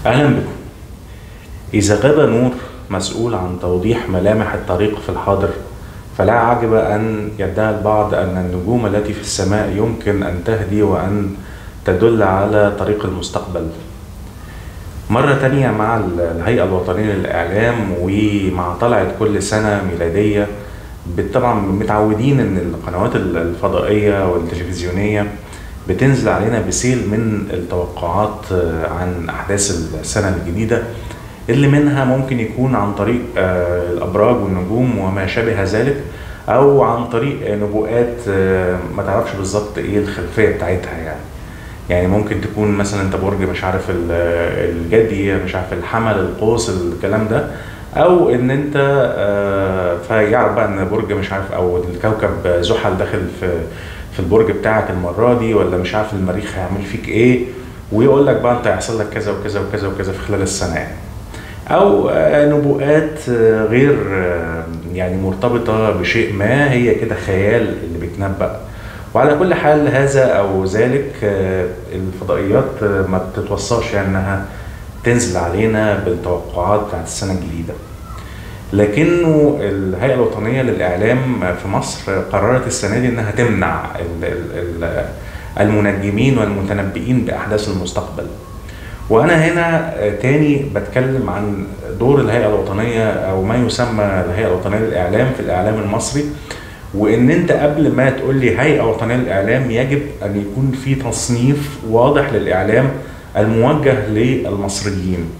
أهلا بكم. إذا غاب نور مسؤول عن توضيح ملامح الطريق في الحاضر، فلا عجب أن يدعي البعض أن النجوم التي في السماء يمكن أن تهدي وأن تدل على طريق المستقبل. مرة تانية مع الهيئة الوطنية للإعلام ومع طلعت كل سنة ميلادية، طبعا متعودين أن القنوات الفضائية والتلفزيونية بتنزل علينا بسيل من التوقعات عن أحداث السنة الجديدة، اللي منها ممكن يكون عن طريق الأبراج والنجوم وما شابه ذلك، أو عن طريق نبوءات ما تعرفش بالظبط إيه الخلفية بتاعتها. يعني ممكن تكون مثلا أنت برج مش عارف الجدي، مش عارف الحمل، القوس، الكلام ده، أو إن أنت فيعرف بقى إن برج مش عارف، أو الكوكب زحل داخل في البرج بتاعك المرة دي، ولا مش عارف المريخ هيعمل فيك إيه، ويقول لك بقى أنت هيحصل لك كذا وكذا وكذا وكذا في خلال السنة يعني. أو نبوءات غير يعني مرتبطة بشيء ما، هي كده خيال اللي بيتنبأ. وعلى كل حال هذا أو ذلك الفضائيات ما بتتوصاش يعني إنها تنزل علينا بالتوقعات بتاعت السنة الجديدة، لكنه الهيئة الوطنية للإعلام في مصر قررت السنة دي إنها تمنع المنجمين والمتنبئين بأحداث المستقبل. وأنا هنا تاني بتكلم عن دور الهيئة الوطنية أو ما يسمى الهيئة الوطنية للإعلام في الإعلام المصري، وإن أنت قبل ما تقول لي هيئة وطنية للإعلام يجب أن يكون في تصنيف واضح للإعلام الموجه للمصريين.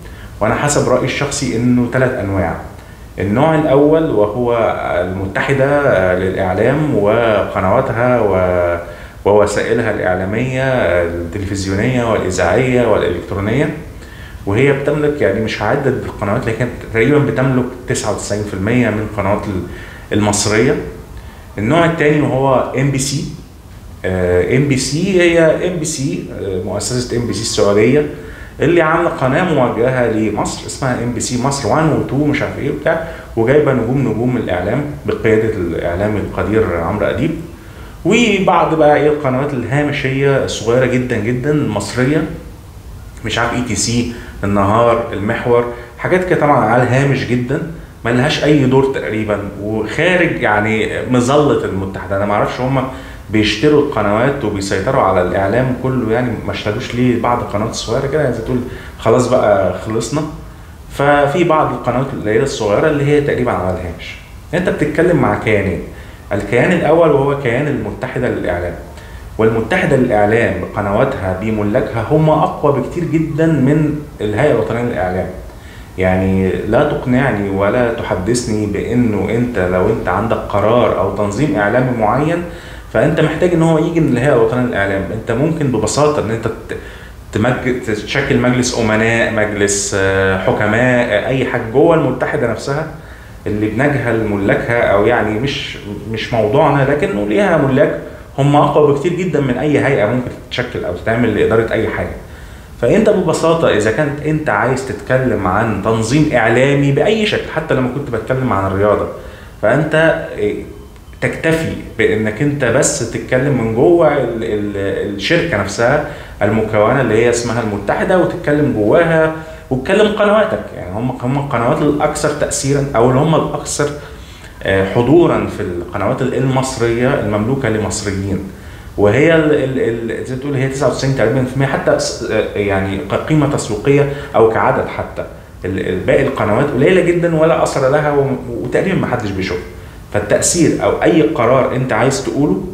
وأنا حسب رأيي الشخصي إنه 3 أنواع. النوع الأول وهو المتحدة للإعلام وقنواتها ووسائلها الإعلامية التلفزيونية والإذاعية والإلكترونية، وهي بتملك يعني مش هعدد القنوات لكن تقريبا بتملك 99% من القنوات المصرية. النوع الثاني وهو MBC. MBC هي MBC مؤسسة MBC السعودية اللي عامله قناه موجهه لمصر اسمها MBC مصر 1 و2 مش عارف ايه وبتاع، وجايبه نجوم الاعلام بقياده الاعلامي القدير عمرو اديب، وبعض بقى ايه القنوات الهامشيه الصغيره جدا جدا المصريه، مش عارف ETC، النهار، المحور، حاجات كده طبعا على الهامش جدا ما لهاش اي دور تقريبا، وخارج يعني مظله المتحده. انا ما اعرفش هم بيشتروا القنوات وبيسيطروا على الاعلام كله، يعني ما اشتروش ليه بعض القنوات الصغيره كده يعني تقول خلاص بقى خلصنا. ففي بعض القنوات القليله الصغيره اللي هي تقريبا على الهامش. انت بتتكلم مع كيانين، الكيان الاول وهو كيان المتحده للاعلام، والمتحده للاعلام بقنواتها بملاكها هم اقوى بكتير جدا من الهيئه الوطنيه للاعلام. يعني لا تقنعني ولا تحدثني بانه انت لو انت عندك قرار او تنظيم اعلامي معين فانت محتاج ان هو يجي من الهيئه الوطنيه للاعلام. انت ممكن ببساطه ان انت تشكل مجلس امناء، مجلس حكماء، اي حاجه جوه المتحده نفسها اللي بنجهل ملاكها، او يعني مش موضوعنا لكنه ليها ملاك هم اقوى بكتير جدا من اي هيئه ممكن تتشكل او تتعمل لاداره اي حاجه. فانت ببساطه اذا كانت انت عايز تتكلم عن تنظيم اعلامي باي شكل، حتى لما كنت بتكلم عن الرياضه، فانت تكتفي بانك انت بس تتكلم من جوه الشركه نفسها المكونه اللي هي اسمها المتحده، وتتكلم جواها وتكلم قنواتك. يعني هم القنوات الاكثر تاثيرا او اللي هم الاكثر حضورا في القنوات المصريه المملوكه لمصريين، وهي زي تقول هي 99 تقريبا في المية حتى يعني كقيمه تسويقيه او كعدد. حتى باقي القنوات قليله جدا ولا اثر لها وتقريبا ما حدش بيشوفها. فالتأثير أو أي قرار أنت عايز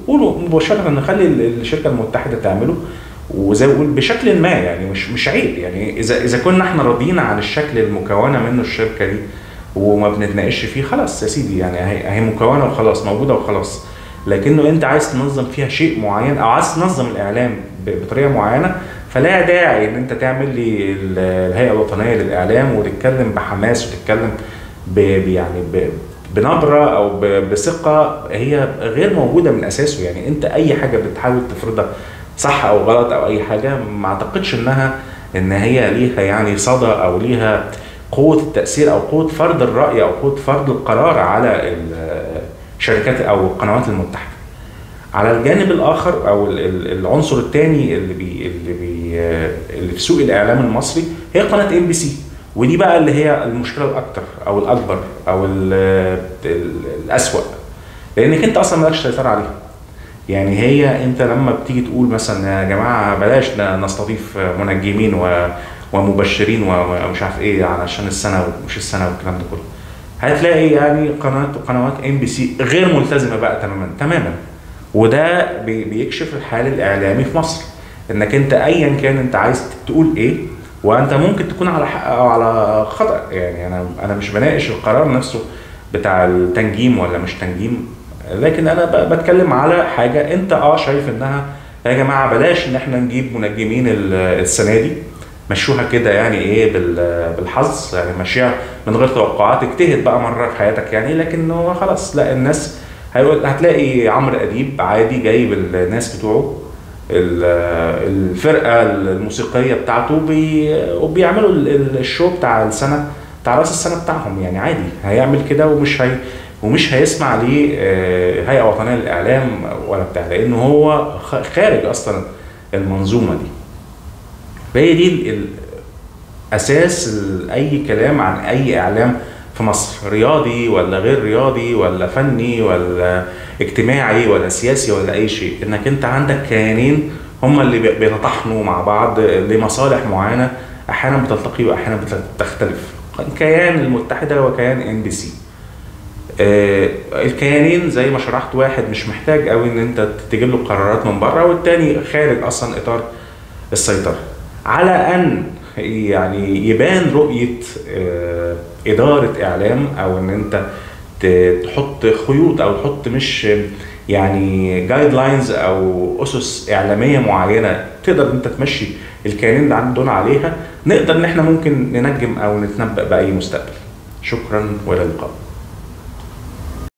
قوله مباشرة، نخلي الشركة المتحدة تعمله، وزي ما بقول بشكل ما، يعني مش عيب. يعني إذا كنا احنا راضيين عن الشكل المكونة منه الشركة دي وما بنتناقش فيه، خلاص يا سيدي، يعني هي مكونة وخلاص، موجودة وخلاص. لكنه أنت عايز تنظم فيها شيء معين أو عايز تنظم الإعلام بطريقة معينة، فلا داعي إن أنت تعمل لي الهيئة الوطنية للإعلام وتتكلم بحماس وتتكلم يعني بنبرة أو بثقة هي غير موجودة من أساسه. يعني أنت أي حاجة بتحاول تفرضها صح أو غلط أو أي حاجة، ما أعتقدش إن هي ليها يعني صدى أو ليها قوة التأثير أو قوة فرض الرأي أو قوة فرض القرار على الشركات أو القنوات المتحدة. على الجانب الآخر أو العنصر الثاني اللي اللي في سوق الاعلام المصري هي قناه ام بي سي. ودي بقى اللي هي المشكله الاكتر او الاكبر او الاسوأ، لانك انت اصلا مالكش سيطره عليها. يعني هي انت لما بتيجي تقول مثلا يا جماعه بلاش نستضيف منجمين ومبشرين ومش عارف ايه علشان السنه ومش السنه والكلام ده كله، هتلاقي يعني قنوات ام بي سي غير ملتزمه بقى تماما. وده بيكشف الحال الاعلامي في مصر، انك انت ايا كان انت عايز تقول ايه، وانت ممكن تكون على حق او على خطا. يعني انا مش بناقش القرار نفسه بتاع التنجيم ولا مش تنجيم، لكن انا بتكلم على حاجه انت شايف انها يا جماعه بلاش ان احنا نجيب منجمين السنه دي، مشوها كده يعني ايه بالحظ، يعني مشيها من غير توقعات، اجتهد بقى مره في حياتك يعني. لكن هو خلاص لا، الناس هتلاقي عمرو اديب عادي جايب الناس بتوعه الفرقه الموسيقيه بتاعته وبيعملوا الشو بتاع السنه بتاع راس السنه بتاعهم، يعني عادي هيعمل كده ومش هيسمع ليه هيئه وطنيه للاعلام ولا بتاع، لانه هو خارج اصلا المنظومه دي. فهي دي اساس اي كلام عن اي اعلام في مصر، رياضي ولا غير رياضي ولا فني ولا اجتماعي ولا سياسي ولا اي شيء، انك انت عندك كيانين هم اللي بيتطحنوا مع بعض لمصالح معينه، احيانا بتلتقي واحيانا بتختلف. كيان المتحده وكيان ام بي سي، الكيانين زي ما شرحت، واحد مش محتاج قوي ان انت تجيب له قرارات من بره، والتاني خارج اصلا اطار السيطره. على ان يعني يبان رؤيه اداره اعلام، او ان انت تحط خيوط او تحط مش يعني جايد لاينز او اسس اعلاميه معينه تقدر انت تمشي الكيانين دول عليها، نقدر ان احنا ممكن ننجم او نتنبأ باي مستقبل. شكرا والى اللقاء.